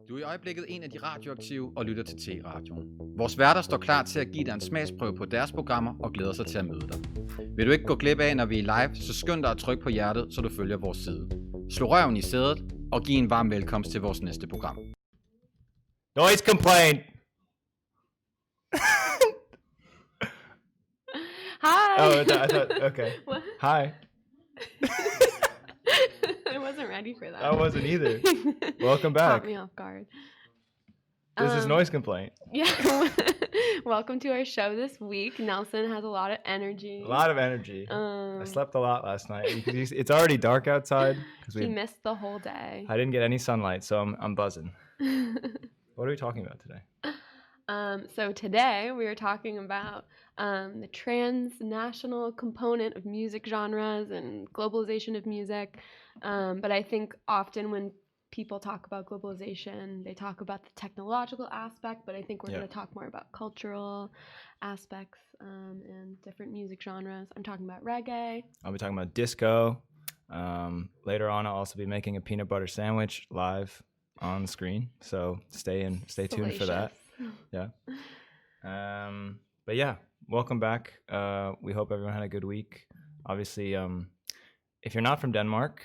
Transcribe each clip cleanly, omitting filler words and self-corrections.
Du er i øjeblikket en af de radioaktive og lytter til T-Radioen. Vores værter står klar til at give dig en smagsprøve på deres programmer og glæder sig til at møde dig. Vil du ikke gå glip af, når vi er live, så skynd dig at trykke på hjertet, så du følger vores side. Slå røven i sædet og giv en varm velkomst til vores næste program. Noise complaint! Hi! Oh, I thought, okay. What? Hi. I wasn't ready for that. I wasn't either. Welcome back. Caught me off guard. This is Noise Complaint. Yeah. Welcome to our show this week. Nelson has a lot of energy. A lot of energy. I slept a lot last night. It's already dark outside. He missed the whole day. I didn't get any sunlight, so I'm buzzing. What are we talking about today? So today we are talking about the transnational component of music genres and globalization of music. But I think often when people talk about globalization, they talk about the technological aspect, but I think we're going to talk more about cultural aspects and different music genres. I'm talking about reggae. I'll be talking about disco. Later on, I'll also be making a peanut butter sandwich live on the screen. So stay tuned for that. Yeah. But yeah, welcome back. We hope everyone had a good week. Obviously, if you're not from Denmark,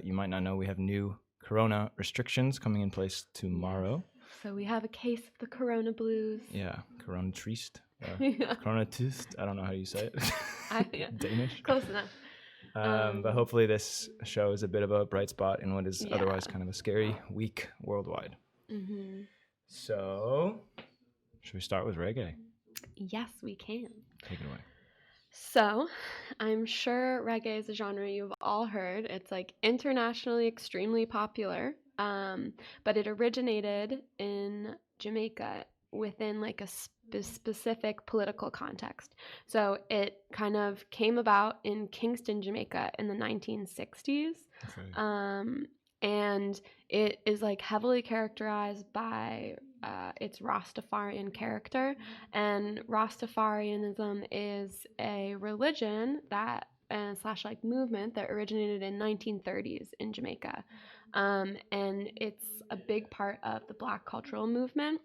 you might not know we have new corona restrictions coming in place tomorrow. So we have a case of the corona blues. Yeah, corona trist. Corona trist. I don't know how you say it. Danish. Close enough. But hopefully this show is a bit of a bright spot in what is otherwise kind of a scary week worldwide. Mm-hmm. So, should we start with reggae? Yes, we can. Take it away. So, I'm sure reggae is a genre you've all heard. It's like internationally extremely popular, but it originated in Jamaica within like a specific political context. So it kind of came about in Kingston, Jamaica in the 1960s. Okay. And it is like heavily characterized by its Rastafarian character, and Rastafarianism is a religion that slash like movement that originated in 1930s in Jamaica, and it's a big part of the Black cultural movement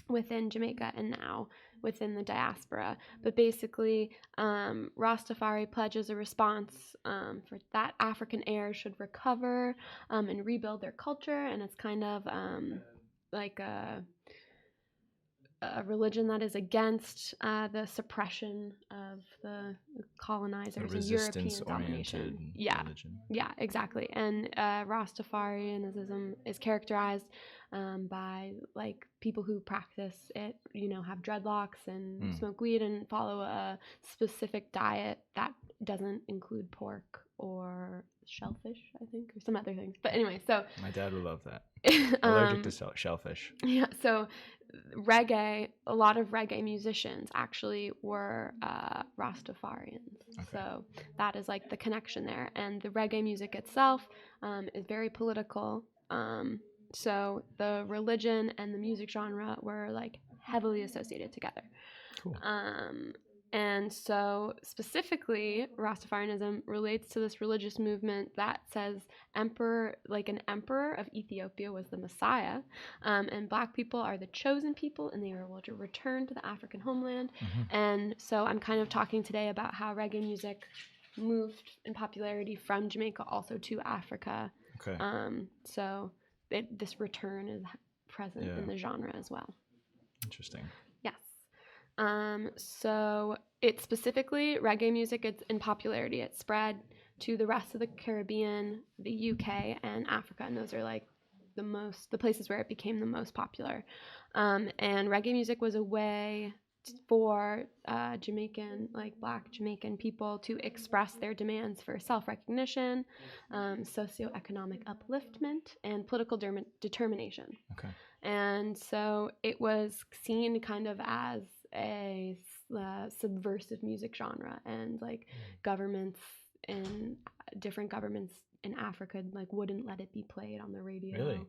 within Jamaica and now within the diaspora. But basically, Rastafari pledges a response for that African heirs should recover and rebuild their culture, and it's kind of like a religion that is against the suppression of the colonizers and European domination. Religion. Yeah, exactly. And Rastafarianism is characterized by like people who practice it, have dreadlocks and smoke weed and follow a specific diet that doesn't include pork or shellfish, I think, or some other things. But anyway, so my dad would love that. Allergic to shellfish. Yeah, so reggae, a lot of reggae musicians actually were Rastafarians. Okay. So that is like the connection there. And the reggae music itself is very political. So the religion and the music genre were like heavily associated together. Cool. And so specifically, Rastafarianism relates to this religious movement that says an emperor of Ethiopia was the Messiah, and Black people are the chosen people, and they will return to the African homeland. Mm-hmm. And so I'm kind of talking today about how reggae music moved in popularity from Jamaica also to Africa. Okay. So this return is present in the genre as well. Interesting. Yes. So it's specifically reggae music. It's in popularity. It spread to the rest of the Caribbean, the UK, and Africa, and those are like the places where it became the most popular. And reggae music was a way for Jamaican, like Black Jamaican people to express their demands for self-recognition, socioeconomic upliftment, and political determination. Okay. And so it was seen kind of as a subversive music genre, and like different governments in Africa like wouldn't let it be played on the radio. Really?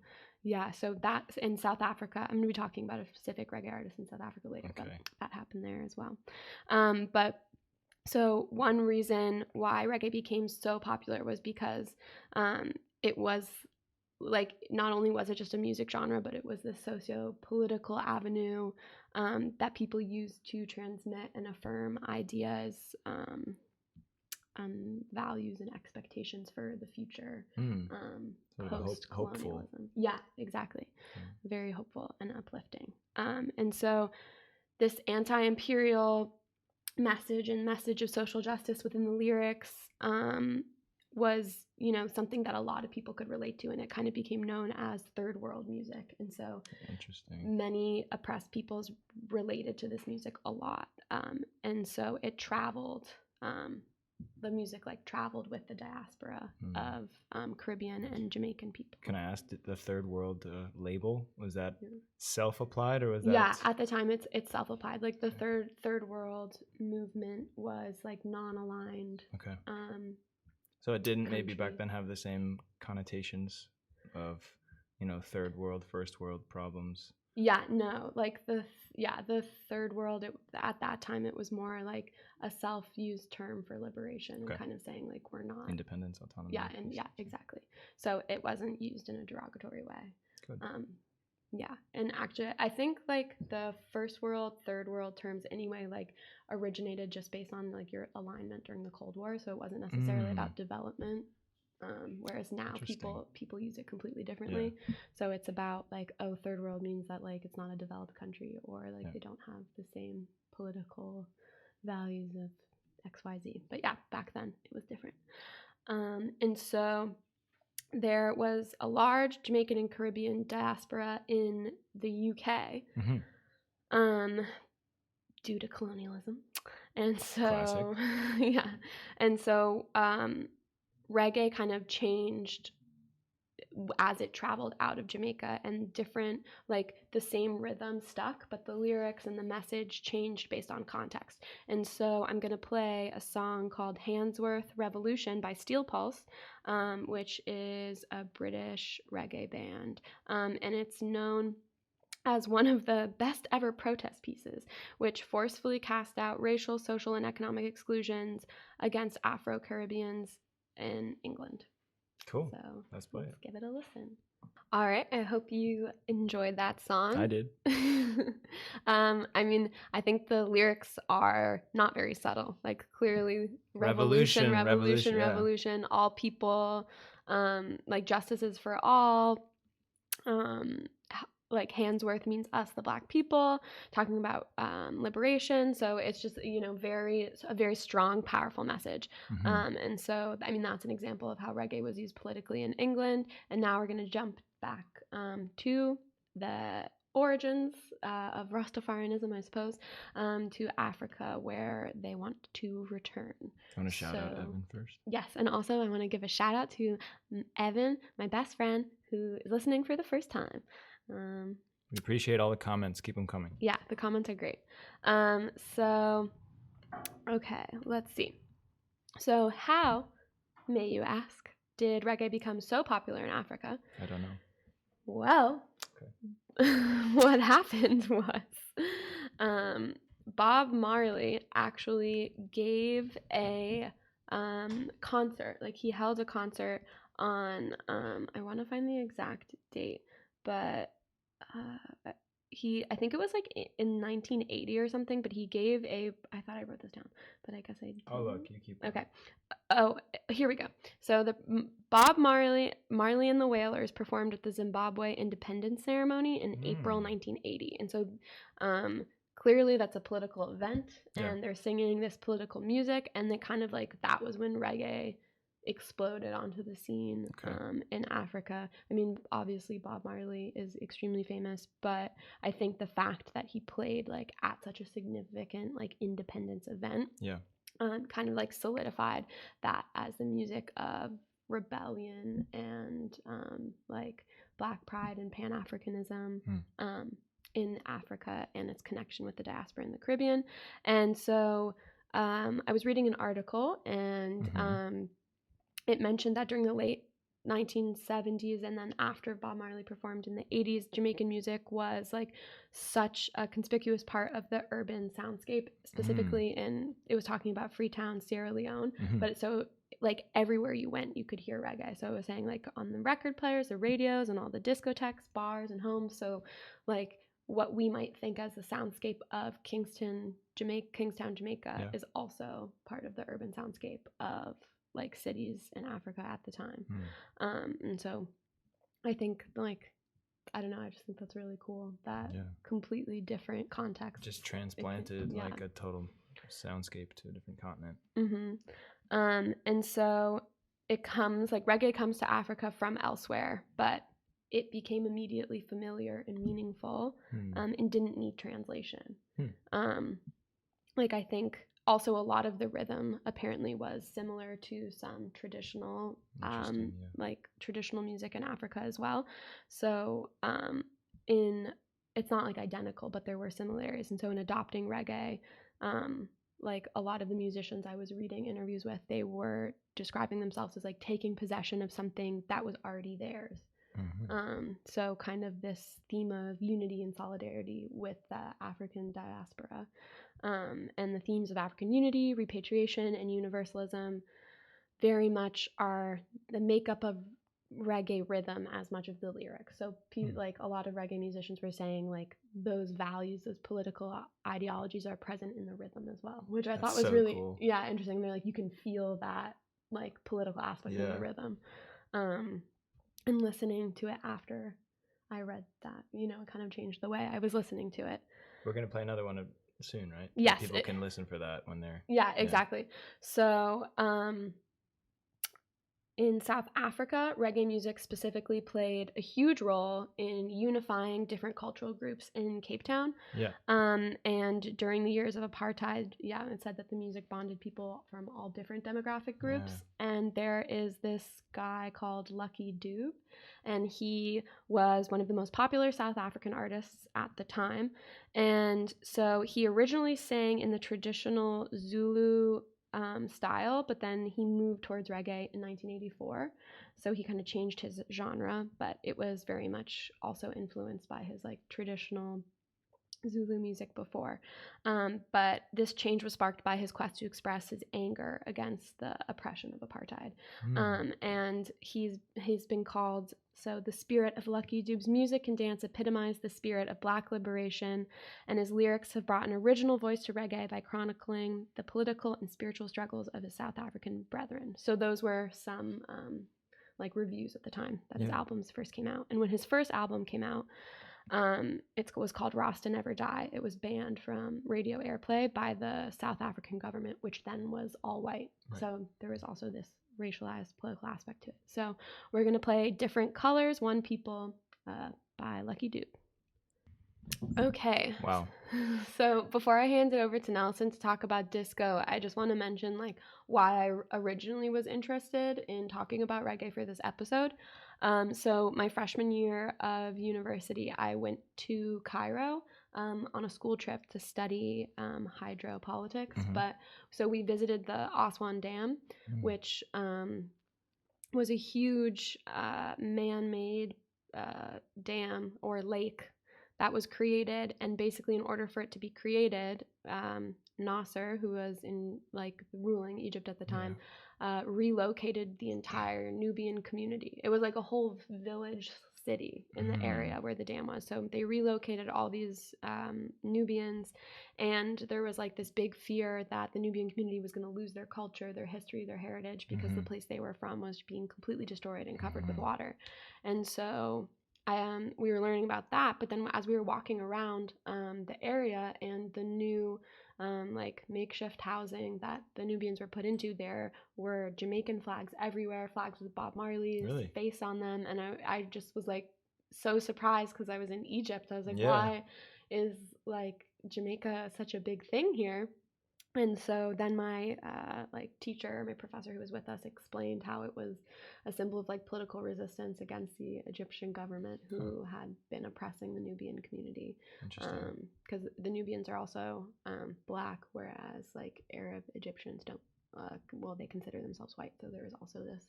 Yeah, so that's in South Africa. I'm going to be talking about a specific reggae artist in South Africa later, but that happened there as well. But so one reason why reggae became so popular was because it was like not only was it just a music genre, but it was this socio-political avenue that people used to transmit and affirm ideas, values and expectations for the future. Sort of hopeful. Yeah, exactly. Very hopeful and uplifting. And so this anti-imperial message of social justice within the lyrics was, you know, something that a lot of people could relate to, and it kind of became known as third world music. And so many oppressed peoples related to this music a lot. And so it traveled, the music like traveled with the diaspora of Caribbean and Jamaican people. Can I ask, the third world label, was that self-applied, or was that? Yeah, at the time it's self-applied. Like the third world movement was like non-aligned. Okay. So it didn't maybe country. back then have the same connotations of, you know, third world, first world problems. Yeah, no, like the third world, at that time it was more like a self-used term for liberation, and kind of saying like we're not independence, autonomy. Yeah, and yeah, exactly. So it wasn't used in a derogatory way. Good. Yeah, and actually I think like the first world, third world terms anyway like originated just based on like your alignment during the Cold War, so it wasn't necessarily about development. Whereas now people use it completely differently. So it's about like, oh, third world means that like it's not a developed country, or like they don't have the same political values of XYZ. But yeah, back then it was different. And so there was a large Jamaican and Caribbean diaspora in the UK due to colonialism. And so and so reggae kind of changed as it traveled out of Jamaica, and different, like the same rhythm stuck, but the lyrics and the message changed based on context. And so I'm going to play a song called Handsworth Revolution by Steel Pulse, which is a British reggae band. And it's known as one of the best ever protest pieces, which forcefully cast out racial, social, and economic exclusions against Afro-Caribbeans in England. Cool. So let's give it a listen. All right, I hope you enjoyed that song. I did. I mean, I think the lyrics are not very subtle. Like clearly, revolution, all people, like justice is for all. Like Handsworth means us, the Black people, talking about liberation. So it's just, you know, a very strong, powerful message. And so, I mean, that's an example of how reggae was used politically in England. And now we're going to jump back to the origins of Rastafarianism, I suppose, to Africa, where they want to return. I want to shout out Evan first. Yes, and also I want to give a shout out to Evan, my best friend, who is listening for the first time. We appreciate all the comments. Keep them coming. Yeah, the comments are great. So, okay, let's see. So how, may you ask, did reggae become so popular in Africa? I don't know. Well, what happened was Bob Marley actually gave a concert. Like he held a concert on, I want to find the exact date, but I think it was like in 1980 or something, but he gave I thought I wrote this down, but I guess I didn't. Oh, look, you keep going. Okay. Oh, here we go. So the Bob Marley and the Wailers performed at the Zimbabwe independence ceremony in April 1980. And so clearly that's a political event, and they're singing this political music, and they kind of like, that was when reggae exploded onto the scene in Africa. I mean, obviously Bob Marley is extremely famous, but I think the fact that he played like at such a significant like independence event kind of like solidified that as the music of rebellion and like Black pride and Pan-Africanism in Africa, and its connection with the diaspora in the Caribbean. And so I was reading an article, and it mentioned that during the late 1970s and then after Bob Marley performed in the 80s, Jamaican music was like such a conspicuous part of the urban soundscape, specifically it was talking about Freetown, Sierra Leone, but so like everywhere you went, you could hear reggae. So I was saying like on the record players, the radios, and all the discotheques, bars, and homes. So like what we might think as the soundscape of Kingstown, Jamaica, is also part of the urban soundscape of like cities in Africa at the time. And so I think like, I don't know, I just think that's really cool that completely different context. Just transplanted like a total soundscape to a different continent. And so it comes, like reggae comes to Africa from elsewhere, but it became immediately familiar and meaningful and didn't need translation. Like I think also a lot of the rhythm apparently was similar to some traditional like traditional music in Africa as well. So it's not like identical, but there were similarities. And so in adopting reggae, like a lot of the musicians I was reading interviews with, they were describing themselves as like taking possession of something that was already theirs. So kind of this theme of unity and solidarity with the African diaspora, and the themes of African unity, repatriation, and universalism very much are the makeup of reggae rhythm as much of the lyrics. So like a lot of reggae musicians were saying like those values, those political ideologies are present in the rhythm as well, which I thought was so really cool. Interesting. They're like, you can feel that like political aspect in the rhythm. And listening to it after I read that, you know, it kind of changed the way I was listening to it. We're going to play another one soon, right? Yes. People can listen for that when they're... Yeah, exactly. So, in South Africa, reggae music specifically played a huge role in unifying different cultural groups in Cape Town. And during the years of apartheid, it said that the music bonded people from all different demographic groups. And there is this guy called Lucky Dube, and he was one of the most popular South African artists at the time. And so he originally sang in the traditional Zulu style, but then he moved towards reggae in 1984. So he kind of changed his genre, but it was very much also influenced by his like traditional Zulu music before. But this change was sparked by his quest to express his anger against the oppression of apartheid. And he's been called, so the spirit of Lucky Dube's music and dance epitomize the spirit of Black liberation, and his lyrics have brought an original voice to reggae by chronicling the political and spiritual struggles of his South African brethren. So those were some like reviews at the time that his albums first came out. And when his first album came out, it was called Rasta Never Die. It was banned from radio airplay by the South African government, which then was all white. So there was also this racialized political aspect to it. So we're going to play Different Colors, One People by Lucky Dube. Okay. Wow. So before I hand it over to Nelson to talk about disco, I just want to mention like why I originally was interested in talking about reggae for this episode. So my freshman year of university, I went to Cairo on a school trip to study hydropolitics. But so we visited the Aswan Dam, which was a huge man-made dam or lake that was created. And basically in order for it to be created, Nasser, who was in like ruling Egypt at the time, relocated the entire Nubian community. It was like a whole village city in the area where the dam was. So they relocated all these Nubians, and there was like this big fear that the Nubian community was going to lose their culture, their history, their heritage, because the place they were from was being completely destroyed and covered with water. And so we were learning about that, but then as we were walking around the area and the new like makeshift housing that the Nubians were put into, there were Jamaican flags everywhere, flags with Bob Marley's face on them, and I just was like so surprised because I was in Egypt. I was like, why is like Jamaica such a big thing here? And so then my like teacher, my professor who was with us, explained how it was a symbol of like political resistance against the Egyptian government who had been oppressing the Nubian community. Interesting. Because the Nubians are also Black, whereas like Arab Egyptians don't. Well, they consider themselves white, so there is also this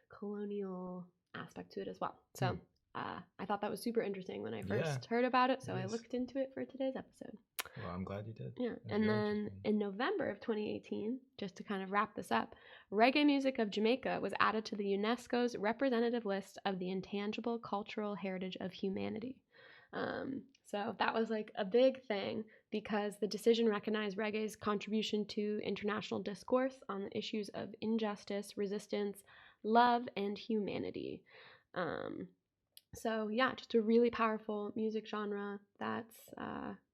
colonial aspect to it as well. So I thought that was super interesting when I first heard about it, so I looked into it for today's episode. Well, I'm glad you did. Yeah. That's And very then interesting. in November of 2018, just to kind of wrap this up, reggae music of Jamaica was added to the UNESCO's representative list of the intangible cultural heritage of humanity. So that was like a big thing because the decision recognized reggae's contribution to international discourse on the issues of injustice, resistance, love, and humanity. So yeah, just a really powerful music genre that's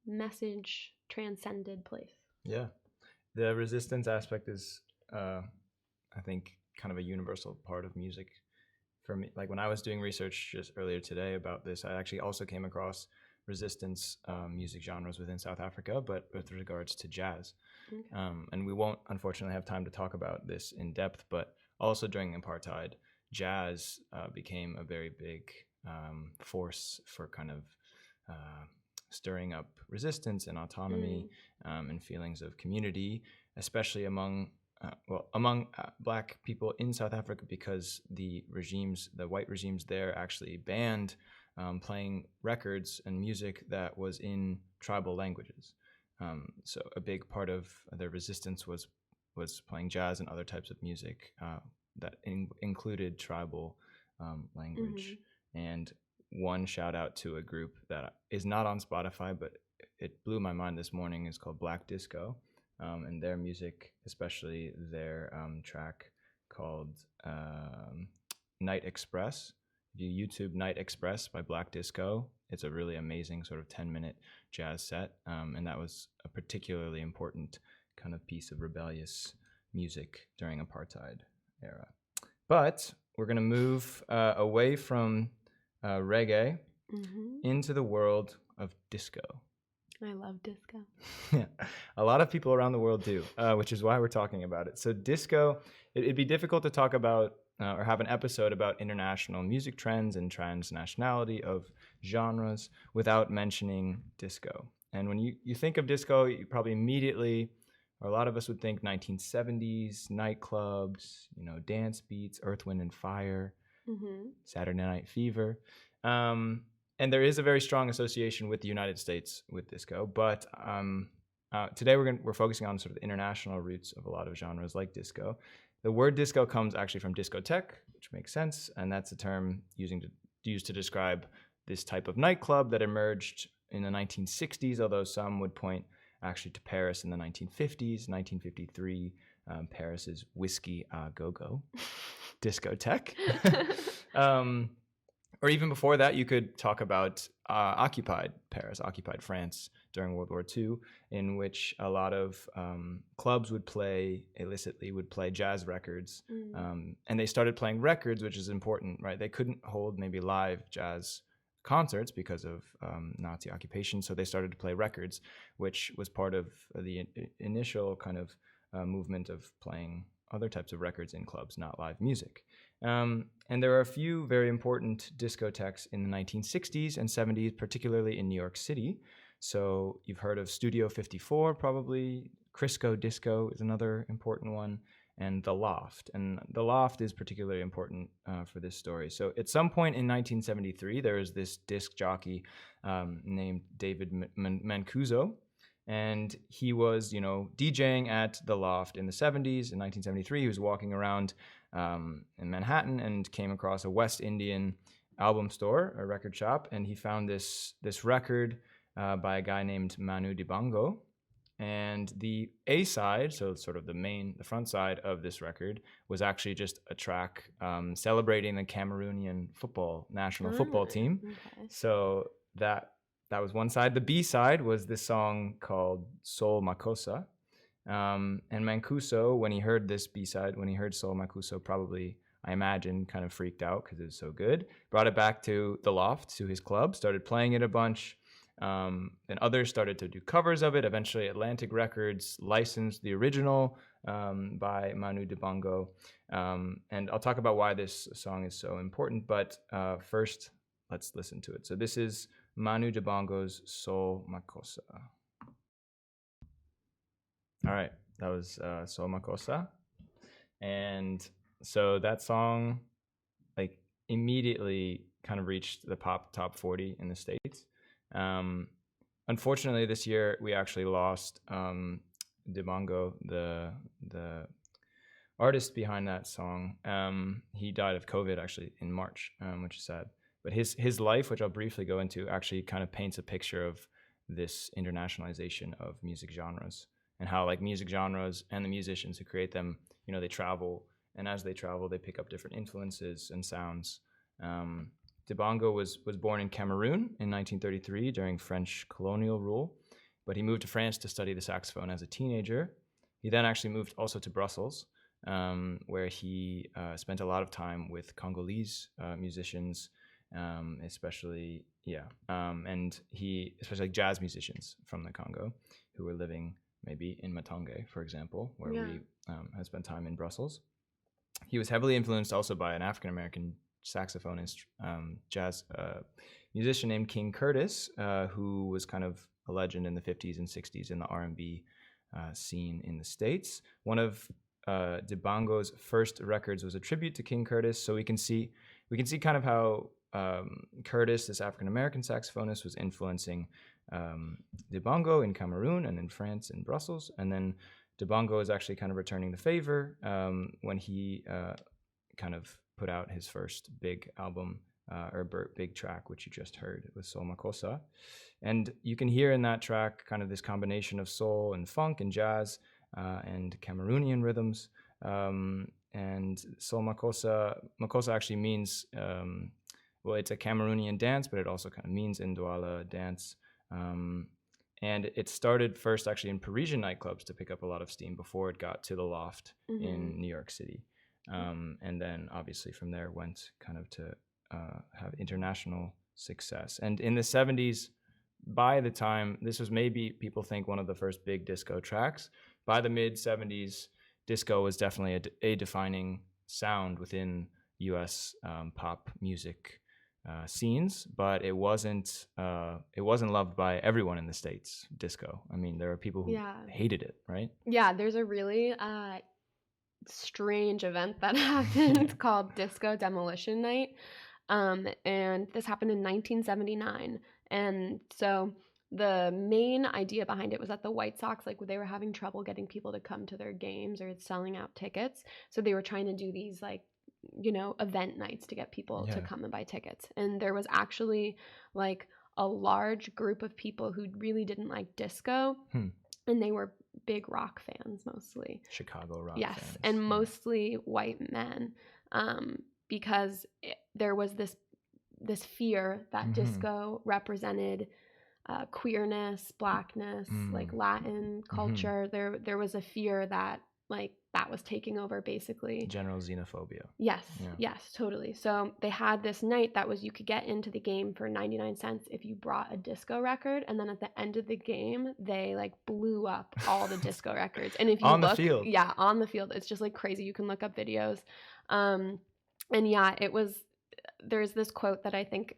message transcended place. Yeah, the resistance aspect is, I think, kind of a universal part of music. For me, like when I was doing research just earlier today about this, I actually also came across resistance music genres within South Africa, but with regards to jazz. Okay. And we won't, unfortunately, have time to talk about this in depth, but also during apartheid, jazz became a very big force for kind of stirring up resistance and autonomy and feelings of community, especially among Black people in South Africa, because the white regimes there actually banned playing records and music that was in tribal languages. So a big part of their resistance was playing jazz and other types of music that included tribal language. And one shout out to a group that is not on Spotify, but it blew my mind this morning, is called Black Disco. And their music, especially their track called Night Express. If you YouTube Night Express by Black Disco, it's a really amazing sort of 10-minute jazz set. And that was a particularly important kind of piece of rebellious music during apartheid era. But we're going to move away from reggae into the world of disco. I love disco. Yeah, a lot of people around the world do, which is why we're talking about it. So disco, it'd be difficult to talk about or have an episode about international music trends and transnationality of genres without mentioning disco. And when you think of disco, you probably immediately, or a lot of us would think 1970s, nightclubs, dance beats, Earth, Wind, and Fire, Saturday Night Fever. And there is a very strong association with the United States with disco, but today we're focusing on sort of the international roots of a lot of genres like disco. The word disco comes actually from discotheque, which makes sense, and that's a term used to describe this type of nightclub that emerged in the 1960s, although some would point actually to Paris in the 1950s, 1953, Paris's Whiskey a Go-Go discotheque. Or even before that, you could talk about occupied Paris, occupied France during World War II, in which a lot of clubs would play jazz records. And they started playing records, which is important, right? They couldn't hold maybe live jazz concerts because of Nazi occupation, so they started to play records, which was part of the initial kind of movement of playing other types of records in clubs, not live music. And there are a few very important discotheques in the 1960s and 70s, particularly in New York City. So you've heard of Studio 54, probably. Crisco Disco is another important one, and The Loft. And The Loft is particularly important for this story. So at some point in 1973, there was this disc jockey named David Mancuso, and he was, DJing at The Loft in the 70s. In 1973, he was walking around in Manhattan and came across a West Indian album store, a record shop, and he found this record by a guy named Manu Dibango. And the A side, so sort of the front side of this record, was actually just a track celebrating the Cameroonian national football team. Okay. So that was one side. The B side was this song called Soul Makossa. And Mancuso, when he heard this B-side, when he heard Soul Makuso, probably, I imagine, kind of freaked out because it was so good. Brought it back to The Loft, to his club, started playing it a bunch. Then others started to do covers of it. Eventually, Atlantic Records licensed the original by Manu Dibango. And I'll talk about why this song is so important. But first, let's listen to it. So this is Manu Dibango's Soul Makossa. All right, that was Soul Makossa. And so that song, like, immediately kind of reached the top 40 in the States. unfortunately, this year we actually lost Dibango, the artist behind that song. He died of COVID actually in March, which is sad. But his life, which I'll briefly go into, actually kind of paints a picture of this internationalization of music genres and how like music genres and the musicians who create them, you know, they travel, and as they travel, they pick up different influences and sounds. Dibango was born in Cameroon in 1933 during French colonial rule, but he moved to France to study the saxophone as a teenager. He then actually moved also to Brussels, where he spent a lot of time with Congolese musicians, especially like jazz musicians from the Congo who were living maybe in Matonge, for example, where we had spent time in Brussels. He was heavily influenced also by an African-American saxophonist, jazz musician named King Curtis, who was kind of a legend in the 50s and 60s in the R&B scene in the States. One of Dibango's first records was a tribute to King Curtis, so we can see kind of how Curtis, this African-American saxophonist, was influencing Dibango in Cameroon and in France in Brussels. And then Dibango is actually kind of returning the favor when he kind of put out his first big album or big track, which you just heard. It was Soul Makossa. And you can hear in that track kind of this combination of soul and funk and jazz and Cameroonian rhythms. And Soul Makossa actually means, well, it's a Cameroonian dance, but it also kind of means Ndwala dance. And it started first actually in Parisian nightclubs to pick up a lot of steam before it got to the Loft in New York City. And then obviously from there went kind of to have international success. And in the 70s, by the time, this was maybe people think one of the first big disco tracks, by the mid 70s, disco was definitely a defining sound within US pop music scenes, but it wasn't loved by everyone in the States, disco. I mean, there are people who hated it, right? Yeah, there's a really strange event that happened called Disco Demolition Night. And this happened in 1979. And so the main idea behind it was that the White Sox, like, they were having trouble getting people to come to their games or selling out tickets. So they were trying to do these, like, you know, event nights to get people to come and buy tickets. And there was actually like a large group of people who really didn't like disco. And they were big rock fans mostly. Chicago rock fans. Yes, and mostly white men, because there was this fear that disco represented queerness, blackness, like Latin culture. There was a fear that like that was taking over basically. General xenophobia. Yes, yes, totally. So they had this night that was you could get into the game for 99 cents if you brought a disco record, and then at the end of the game they like blew up all the disco records. And if you on look, the field. Yeah, on the field. It's just like crazy. You can look up videos. And yeah, it was, there's this quote that I think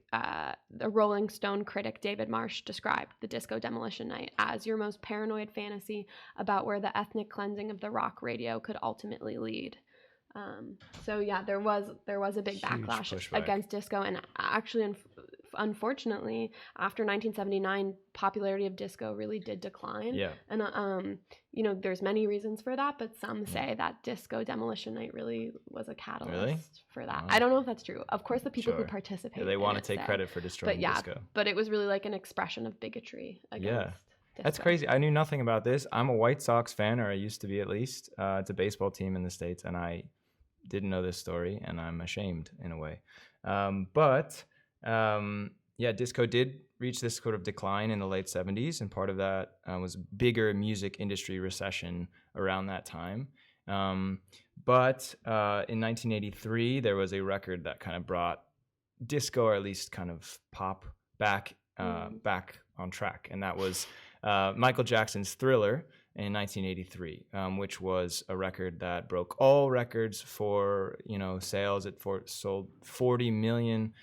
the Rolling Stone critic David Marsh described the Disco Demolition Night as your most paranoid fantasy about where the ethnic cleansing of the rock radio could ultimately lead. So yeah, there was a big backlash against disco, and actually, unfortunately, after 1979, popularity of disco really did decline. Yeah. And you know, there's many reasons for that, but some say that Disco Demolition Night really was a catalyst for that. I don't know if that's true. Of course, the people who participated, they want to take credit for destroying disco. But it was really like an expression of bigotry against disco. That's crazy. I knew nothing about this. I'm a White Sox fan, or I used to be at least. It's a baseball team in the States, and I didn't know this story, and I'm ashamed in a way. Yeah, disco did reach this sort of decline in the late 70s, and part of that was bigger music industry recession around that time. But in 1983, there was a record that kind of brought disco, or at least kind of pop, back on track, and that was Michael Jackson's Thriller in 1983, which was a record that broke all records for, you know, sales. It sold 40 million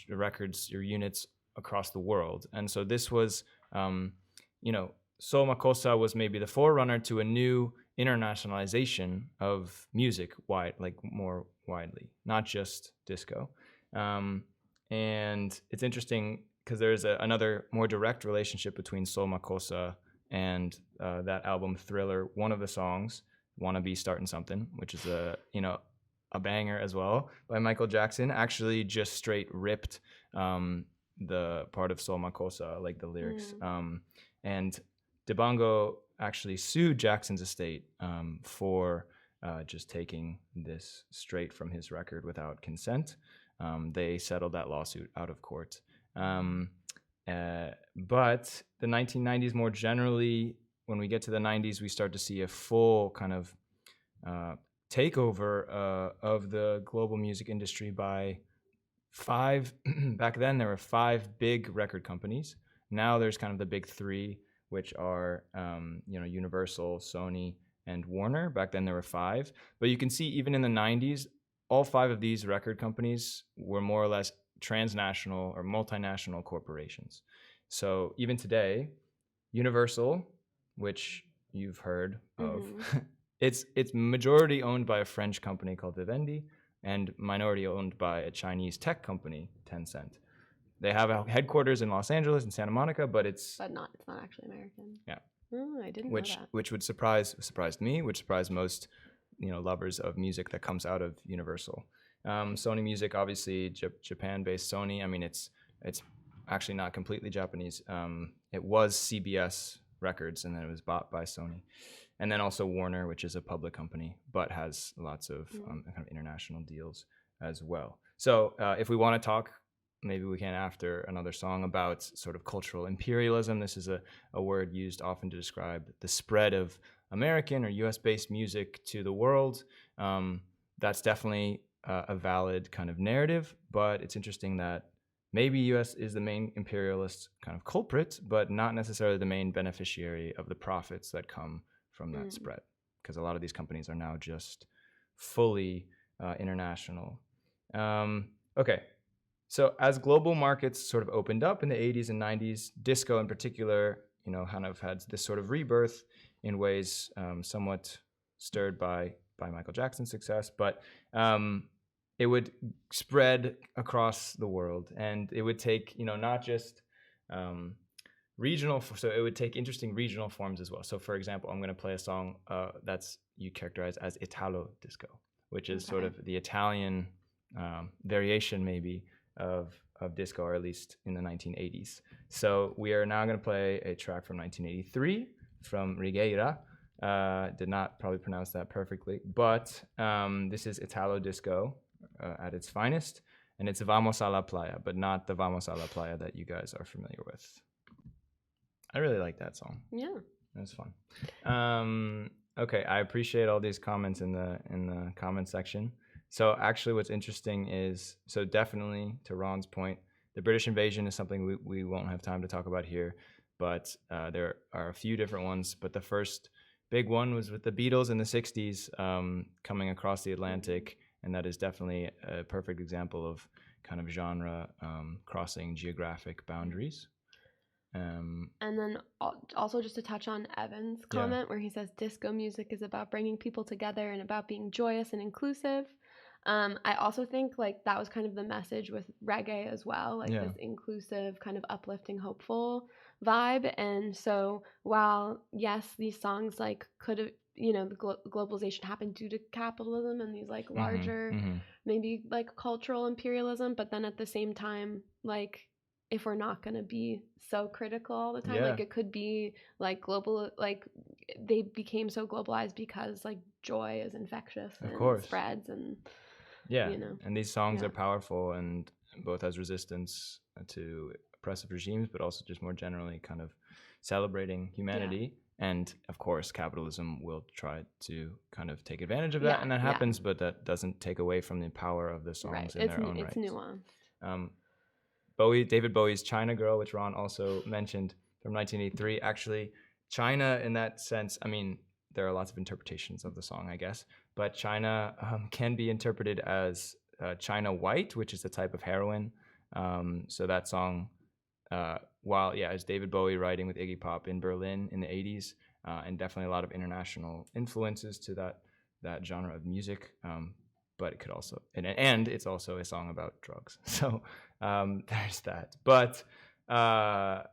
records or units across the world. And so this was, you know, Soul Makossa was maybe the forerunner to a new internationalization of music, more widely, not just disco. And it's interesting because there's another more direct relationship between Soul Makossa and that album Thriller. One of the songs, "Wanna Be Startin' Something," which is a banger as well by Michael Jackson, actually just straight ripped the part of Soul Makossa, like the lyrics. And Dibango actually sued Jackson's estate for just taking this straight from his record without consent. They settled that lawsuit out of court. But the 1990s more generally, when we get to the 90s, we start to see a full kind of takeover of the global music industry by five. Back then, there were five big record companies. Now there's kind of the big three, which are Universal, Sony, and Warner. Back then, there were five. But you can see even in the 90s, all five of these record companies were more or less transnational or multinational corporations. So even today, Universal, which you've heard of, it's majority owned by a French company called Vivendi and minority owned by a Chinese tech company, Tencent. They have a headquarters in Los Angeles and Santa Monica, but it's not actually American. Yeah. Oh, I didn't know that. Which would surprised me, which surprised most lovers of music that comes out of Universal. Sony Music, obviously Japan-based Sony. I mean, it's actually not completely Japanese. It was CBS Records, and then it was bought by Sony. And then also Warner, which is a public company, but has lots of kind of international deals as well. So if we want to talk, maybe we can after another song, about sort of cultural imperialism. This is a word used often to describe the spread of American or US-based music to the world. That's definitely a valid kind of narrative, but it's interesting that maybe US is the main imperialist kind of culprit, but not necessarily the main beneficiary of the profits that come from that spread, because a lot of these companies are now just fully international. Okay, so as global markets sort of opened up in the 80s and 90s, disco in particular, kind of had this sort of rebirth in ways somewhat stirred by Michael Jackson's success, but it would spread across the world, and it would take, not just regional, so it would take interesting regional forms as well. So for example, I'm going to play a song that's you characterize as Italo disco, which is sort of the Italian variation maybe of disco, or at least in the 1980s. So we are now going to play a track from 1983 from Rigueira. Did not probably pronounce that perfectly, but this is Italo disco at its finest, and it's Vamos a la Playa, but not the Vamos a la Playa that you guys are familiar with. I really like that song. Yeah, it was fun. Okay, I appreciate all these comments in the comment section. So actually what's interesting is, so definitely to Ron's point, the British invasion is something we won't have time to talk about here, but there are a few different ones. But the first big one was with the Beatles in the 60s coming across the Atlantic, and that is definitely a perfect example of kind of genre crossing geographic boundaries. And then also just to touch on Evan's comment where he says disco music is about bringing people together and about being joyous and inclusive. I also think like that was kind of the message with reggae as well, like this inclusive, kind of uplifting, hopeful vibe. And so while yes, these songs like could have, the globalization happened due to capitalism and these like larger maybe like cultural imperialism, but then at the same time, like if we're not going to be so critical all the time, like it could be like global, like they became so globalized because like joy is infectious and spreads, and and these songs are powerful, and both as resistance to oppressive regimes, but also just more generally kind of celebrating humanity. And of course capitalism will try to kind of take advantage of that, and that happens, but that doesn't take away from the power of the songs in their own right. It's nuanced. David Bowie's China Girl, which Ron also mentioned, from 1983. Actually, China in that sense, I mean, there are lots of interpretations of the song, I guess, but China can be interpreted as China White, which is a type of heroin. So that song, it's David Bowie writing with Iggy Pop in Berlin in the 80s, and definitely a lot of international influences to that genre of music. But it could also, and it's also a song about drugs. So there's that. But Yeah.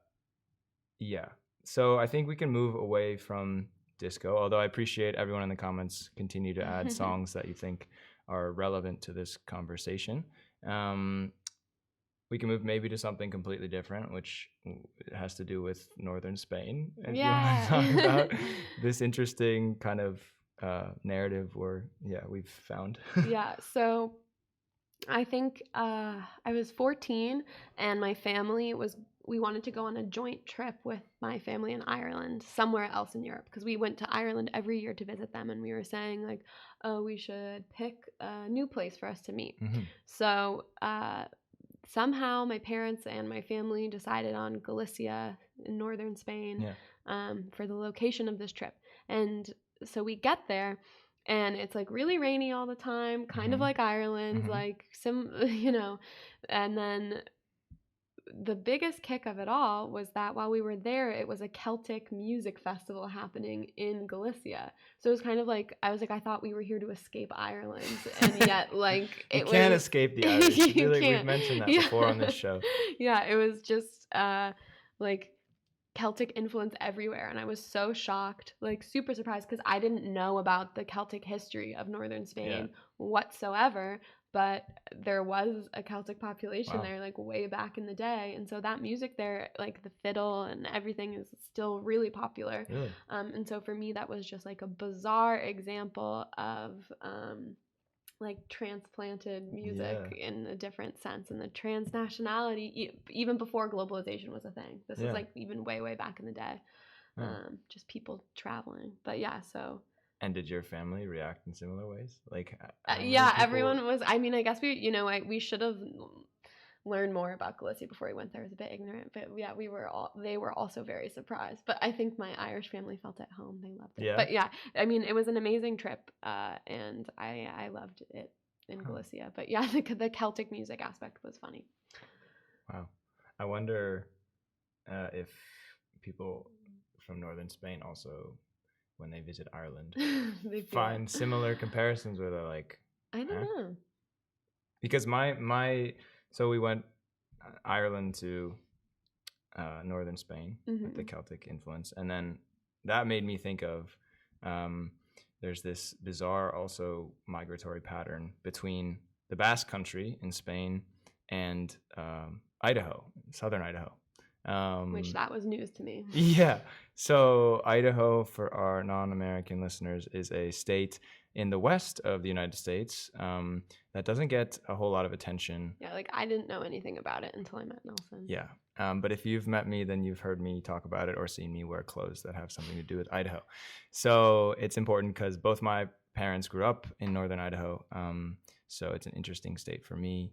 So I think we can move away from disco, although I appreciate everyone in the comments continue to add songs that you think are relevant to this conversation. We can move maybe to something completely different, which has to do with northern Spain. If you want to talk about this interesting kind of narrative we've found. Yeah, so I think I was 14 and my family we wanted to go on a joint trip with my family in Ireland, somewhere else in Europe, because we went to Ireland every year to visit them, and we were saying like, oh, we should pick a new place for us to meet. So somehow my parents and my family decided on Galicia in northern Spain for the location of this trip. And so we get there and it's like really rainy all the time, kind of like Ireland, like and then the biggest kick of it all was that while we were there, it was a Celtic music festival happening in Galicia. So it was kind of like, I was like, I thought we were here to escape Ireland. And yet, like, you can't escape the Irish. We've mentioned that before on this show. Yeah, it was just like Celtic influence everywhere. And I was so shocked, like super surprised, because I didn't know about the Celtic history of northern Spain whatsoever. But there was a Celtic population there, like way back in the day. And so that music there, like the fiddle and everything, is still really popular. Really? And so for me, that was just like a bizarre example of like transplanted music in a different sense. And the transnationality, even before globalization was a thing. This is like even way, way back in the day. Just people traveling. But yeah, so... And did your family react in similar ways? Like, everyone was. I mean, I guess we should have learned more about Galicia before we went there. I was a bit ignorant, but yeah, they were also very surprised. But I think my Irish family felt at home. They loved it. Yeah. But yeah, I mean, it was an amazing trip, and I loved it in Galicia. But yeah, the Celtic music aspect was funny. Wow, I wonder if people from northern Spain also, when they visit Ireland, they find similar comparisons where they're like, I don't know. Because so we went Ireland to northern Spain with the Celtic influence, and then that made me think of there's this bizarre also migratory pattern between the Basque Country in Spain and Idaho, southern Idaho. Which that was news to me. Yeah. So Idaho, for our non-American listeners, is a state in the west of the United States that doesn't get a whole lot of attention. Yeah, like I didn't know anything about it until I met Nelson. Yeah. But if you've met me, then you've heard me talk about it or seen me wear clothes that have something to do with Idaho. So it's important because both my parents grew up in northern Idaho. So it's an interesting state for me.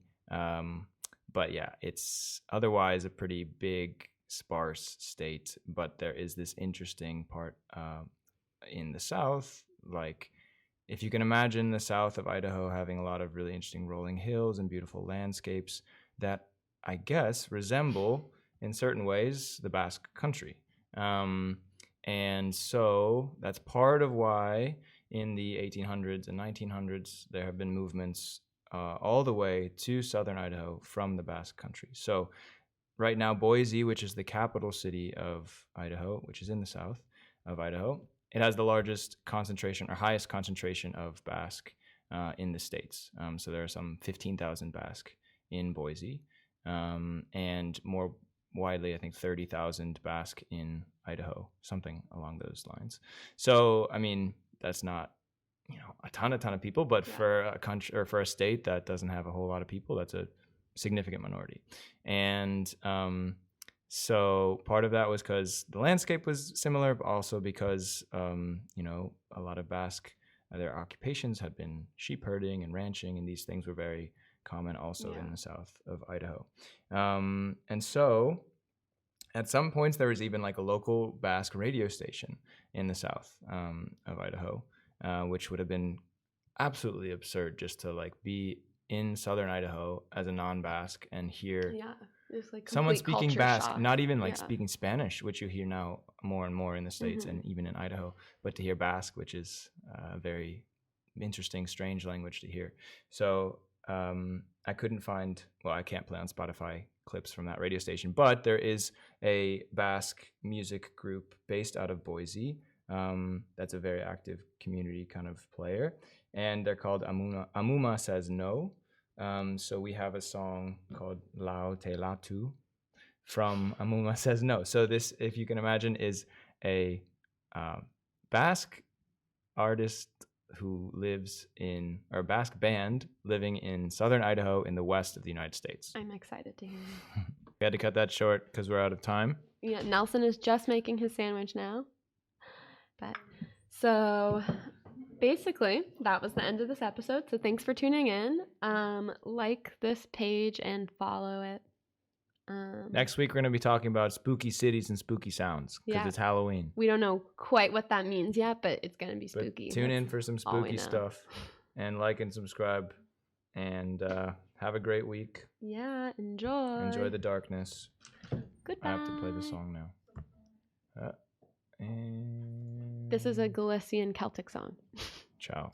But yeah, it's otherwise a pretty big, sparse state. But there is this interesting part in the south. Like, if you can imagine the south of Idaho having a lot of really interesting rolling hills and beautiful landscapes that I guess resemble, in certain ways, the Basque Country. And so that's part of why in the 1800s and 1900s, there have been movements all the way to southern Idaho from the Basque Country. So right now, Boise, which is the capital city of Idaho, which is in the south of Idaho, it has the largest concentration or highest concentration of Basque in the States. So there are some 15,000 Basque in Boise, and more widely, I think 30,000 Basque in Idaho, something along those lines. So, I mean, that's not a ton of people, but for a country or for a state that doesn't have a whole lot of people, that's a significant minority. And so part of that was because the landscape was similar, but also because a lot of Basque, their occupations had been sheep herding and ranching, and these things were very common also in the south of Idaho. And so at some points there was even like a local Basque radio station in the south of Idaho. Which would have been absolutely absurd just to like be in southern Idaho as a non-Basque and hear like someone speaking Basque, shock. Not even like speaking Spanish, which you hear now more and more in the States and even in Idaho, but to hear Basque, which is a very interesting, strange language to hear. So I couldn't find, I can't play on Spotify clips from that radio station. But there is a Basque music group based out of Boise that's a very active community kind of player, and they're called Amuma Says No. So we have a song called Lao Te Latu from Amuma Says No. So this, if you can imagine, is a Basque artist who lives in, or Basque band living in southern Idaho in the west of the United States. I'm excited to hear you. We had to cut that short because we're out of time. Yeah, Nelson is just making his sandwich now. But so basically, that was the end of this episode. So thanks for tuning in. Like this page and follow it. Next week, we're going to be talking about spooky cities and spooky sounds because it's Halloween. We don't know quite what that means yet, but it's going to be spooky. But tune in for some spooky stuff, and like and subscribe, and have a great week. Yeah, enjoy the darkness. Goodbye. I have to play the song now. And this is a Galician Celtic song. ciao.